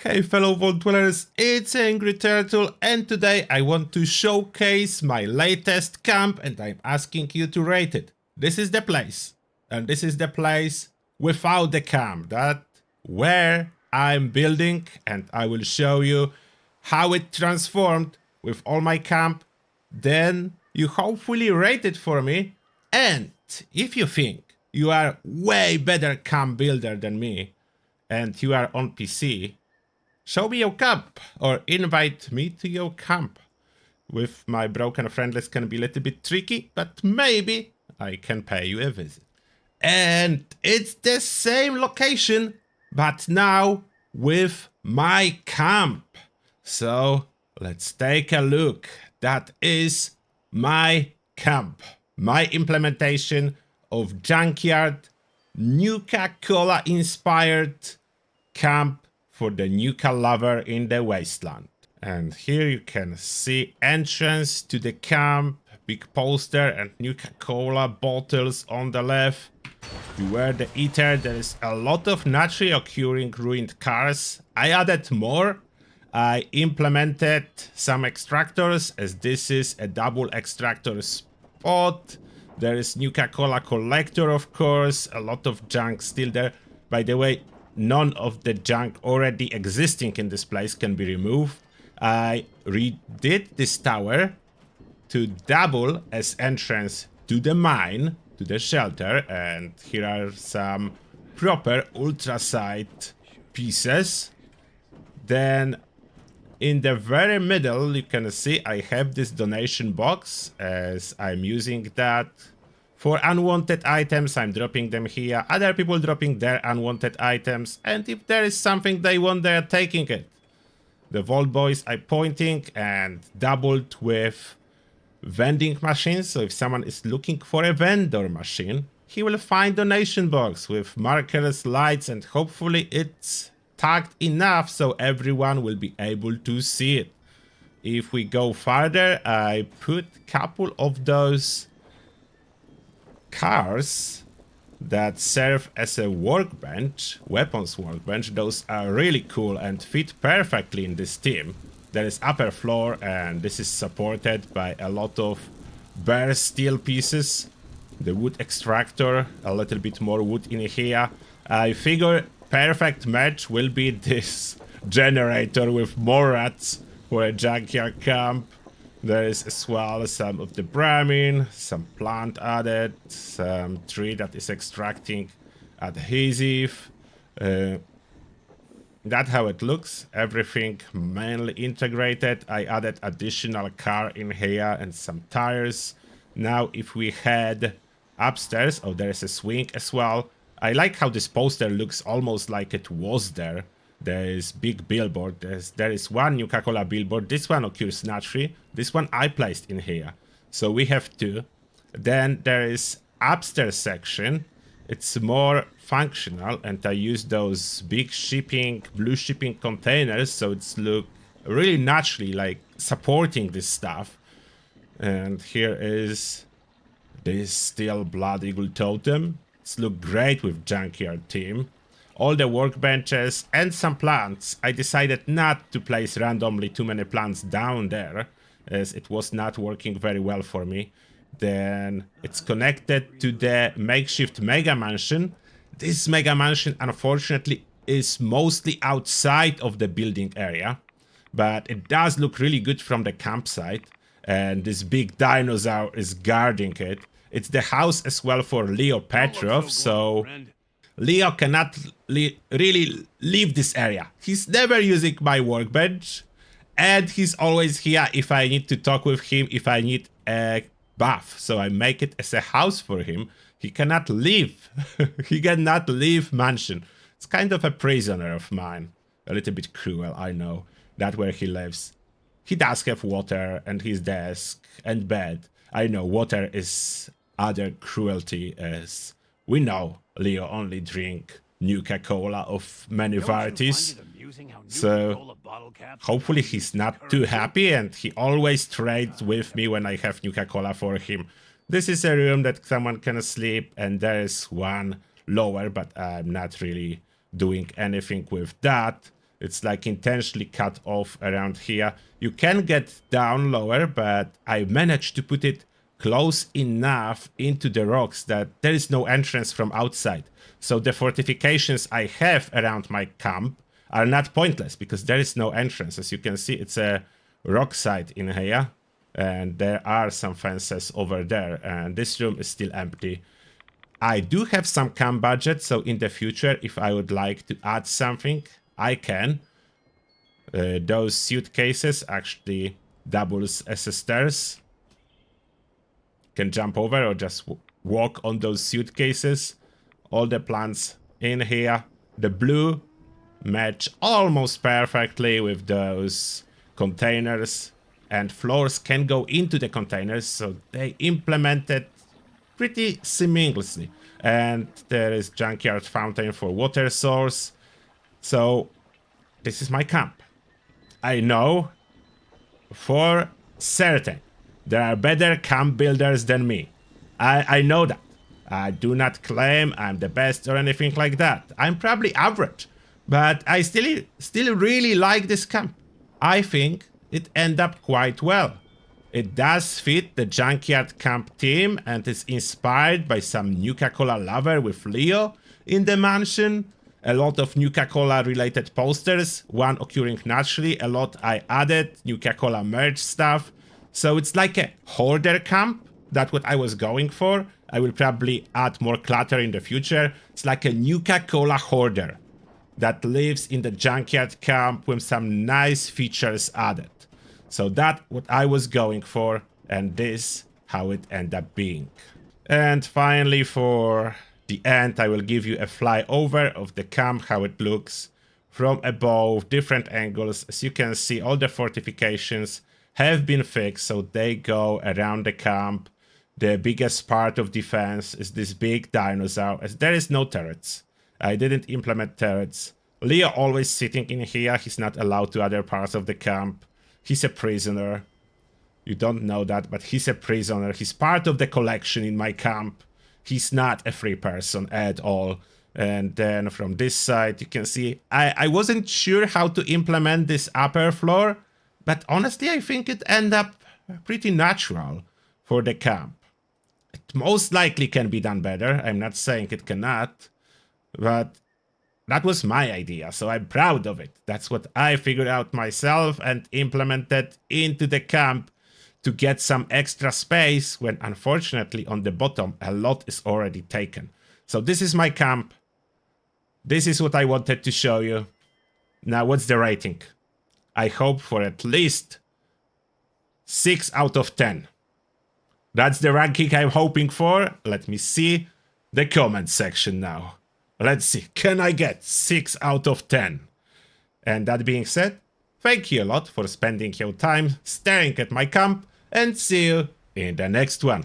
Hey fellow vault dwellers, it's Angry Turtle, and today I want to showcase my latest camp and I'm asking you to rate it. This is the place, and this is the place without the camp, that where I'm building, and I will show you how it transformed with all my camp. Then you hopefully rate it for me, and if you think you are way better camp builder than me and you are on PC, show me your camp or invite me to your camp. With my broken friend list can be a little bit tricky, but maybe I can pay you a visit. And it's the same location, but now with my camp. So let's take a look. That is my camp. My implementation of Junkyard, Nuka Cola inspired camp for the Nuka lover in the wasteland. And here you can see entrance to the camp, big poster and Nuka Cola bottles on the left. Beware the eater, there is a lot of naturally occurring ruined cars. I added more. I implemented some extractors, as this is a double extractor spot. There is Nuka Cola collector, of course, a lot of junk still there. By the way, none of the junk already existing in this place can be removed. I redid this tower to double as entrance to the mine, to the shelter, and here are some proper ultrasite pieces. Then in the very middle you can see I have this donation box, as I'm using that for unwanted items. I'm dropping them here, other people dropping their unwanted items, and if there is something they want, they are taking it. The Vault Boys are pointing and doubled with vending machines, so if someone is looking for a vendor machine, he will find donation box with markers, lights, and hopefully it's tagged enough so everyone will be able to see it. If we go further, I put a couple of those cars that serve as a workbench, weapons workbench. Those are really cool and fit perfectly in this team. There is upper floor, and this is supported by a lot of bare steel pieces. The wood extractor, a little bit more wood in here. I figure perfect match will be this generator with more rats for a junkyard camp. There is as well some of the bramine, some plant added, some tree that is extracting adhesive. That's how it looks. Everything mainly integrated. I added additional car in here and some tires. Now if we head upstairs, oh, there is a swing as well. I like how this poster looks almost like it was there. There is big billboard. There is one Nuka Cola billboard. This one occurs naturally. This one I placed in here. So we have two. Then there is upstairs section. It's more functional, and I use those big shipping, blue shipping containers, so it's look really naturally like supporting this stuff. And here is this steel blood eagle totem. It's look great with Junkyard team. All the workbenches and some plants. I decided not to place randomly too many plants down there, as it was not working very well for me. Then it's connected to the makeshift mega mansion. This mega mansion unfortunately is mostly outside of the building area, but it does look really good from the campsite, and this big dinosaur is guarding it. It's the house as well for Leo Petrov, so Leo cannot really leave this area. He's never using my workbench, and he's always here if I need to talk with him, if I need a buff. So I make it as a house for him. He cannot leave. He cannot leave mansion. It's kind of a prisoner of mine. A little bit cruel, I know. That's where he lives. He does have water and his desk and bed. I know water is other cruelty, as we know Leo only drink Nuka Cola of many varieties. So hopefully he's not too happy, and he always trades with me when I have Nuka Cola for him. This is a room that someone can sleep, and there is one lower, but I'm not really doing anything with that. It's like intentionally cut off around here. You can get down lower, but I managed to put it close enough into the rocks that there is no entrance from outside. So the fortifications I have around my camp are not pointless because there is no entrance. As you can see, it's a rock side in here, and there are some fences over there, and this room is still empty. I do have some camp budget, so in the future, if I would like to add something, I can. Those suitcases actually doubles as a stairs. Can jump over or just walk on those suitcases. All the plants in here. The blue match almost perfectly with those containers, and floors can go into the containers, so they implemented pretty seamlessly. And there is Junkyard fountain for water source. So this is my camp. I know for certain there are better camp builders than me. I know that. I do not claim I'm the best or anything like that. I'm probably average, but I still really like this camp. I think it ended up quite well. It does fit the Junkyard camp team and is inspired by some Nuka-Cola lover with Leo in the mansion. A lot of Nuka-Cola related posters, one occurring naturally, a lot I added, Nuka-Cola merch stuff. So it's like a Hoarder camp, that's what I was going for. I will probably add more clutter in the future. It's like a Nuka-Cola Hoarder that lives in the Junkyard camp with some nice features added. So that's what I was going for, and this how it ended up being. And finally, for the end, I will give you a flyover of the camp, how it looks from above, different angles. As you can see, all the fortifications have been fixed, so they go around the camp. The biggest part of defense is this big dinosaur, as there is no turrets. I didn't implement turrets. Leo always sitting in here, he's not allowed to other parts of the camp. He's a prisoner. You don't know that, but he's a prisoner. He's part of the collection in my camp. He's not a free person at all. And then from this side, you can see, I wasn't sure how to implement this upper floor, but honestly, I think it ended up pretty natural for the camp. It most likely can be done better. I'm not saying it cannot, but that was my idea, so I'm proud of it. That's what I figured out myself and implemented into the camp to get some extra space when, unfortunately, on the bottom, a lot is already taken. So this is my camp. This is what I wanted to show you. Now, what's the rating? I hope for at least 6 out of 10. That's the ranking I'm hoping for. Let me see the comment section now. Let's see, can I get 6 out of 10? And that being said, thank you a lot for spending your time staring at my camp, and see you in the next one.